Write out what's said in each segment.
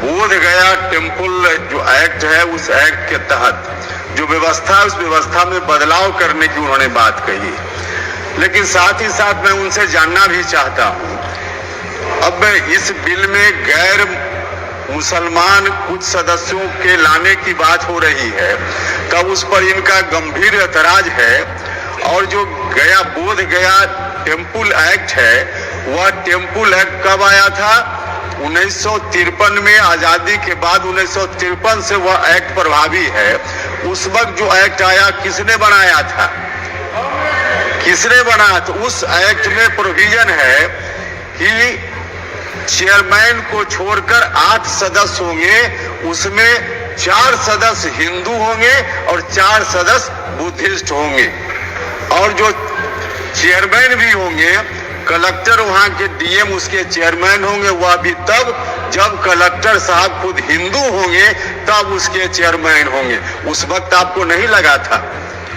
बोध गया टेम्पल जो एक्ट है, उस एक्ट के तहत जो व्यवस्था है, उस व्यवस्था में बदलाव करने की उन्होंने बात कही। लेकिन साथ ही साथ मैं उनसे जानना भी चाहता हूं, अब इस बिल में गैर मुसलमान कुछ सदस्यों के लाने की बात हो रही है, तब उस पर इनका गंभीर ऐतराज है। और जो गया बोध गया टेम्पल एक्ट है, वह टेम्पल एक्ट कब आया था? 1953 में। आजादी के बाद 1953 से वह एक्ट प्रभावी है। उस वक्त जो एक्ट आया, किसने बनाया था? किसने बनाया? तो उस एक्ट में प्रोविजन है कि चेयरमैन को छोड़कर 8 सदस्य होंगे, उसमें 4 सदस्य हिंदू होंगे और 4 सदस्य बुद्धिस्ट होंगे। और जो चेयरमैन भी होंगे, कलेक्टर वहां के डीएम उसके चेयरमैन होंगे, वह भी तब जब कलेक्टर साहब खुद हिंदू होंगे तब उसके चेयरमैन होंगे। उस वक्त आपको नहीं लगा था,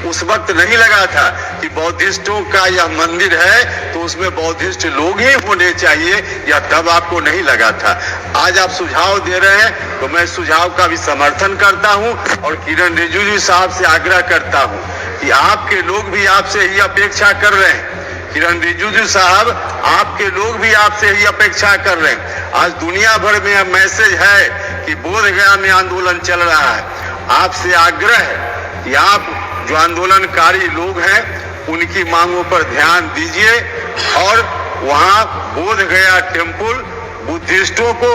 उस वक्त नहीं लगा था कि बौद्धिस्टों का यह मंदिर है तो उसमें बौद्धिस्ट लोग ही होने चाहिए, या तब आपको नहीं लगा था। आज आप सुझाव दे रहे हैं तो मैं सुझाव का भी समर्थन करता हूं और किरण रिजिजू साहब से आग्रह करता हूं कि आपके लोग भी आपसे ही अपेक्षा कर रहे हैं। किरण रिजिजू साहब, आपके लोग भी आपसे ही अपेक्षा कर रहे हैं। आज दुनिया भर में यह मैसेज है कि बोध गया में आंदोलन चल रहा है। आपसे आग्रह है कि आप जो आंदोलनकारी लोग हैं उनकी मांगों पर ध्यान दीजिए और वहां बोध गया टेम्पल, बुद्धिस्टों को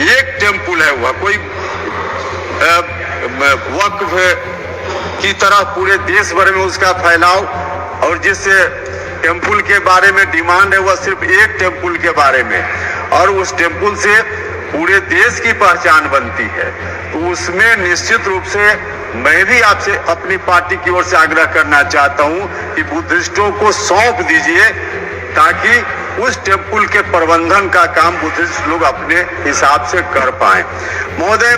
एक टेम्पल है, वह कोई वक्फ की तरह पूरे देश भर में उसका फैलाव, और जिस टेम्पल के बारे में डिमांड है वह सिर्फ एक टेम्पल के बारे में, और उस टेम्पल से पूरे देश की पहचान बनती है। तो उसमें निश्चित रूप से मैं भी आपसे अपनी पार्टी की ओर से आग्रह करना चाहता हूं कि बुद्धिस्टों को सौंप दीजिए ताकि उस टेम्पल के प्रबंधन का काम बुद्धिस्ट लोग अपने हिसाब से कर पाए। महोदय,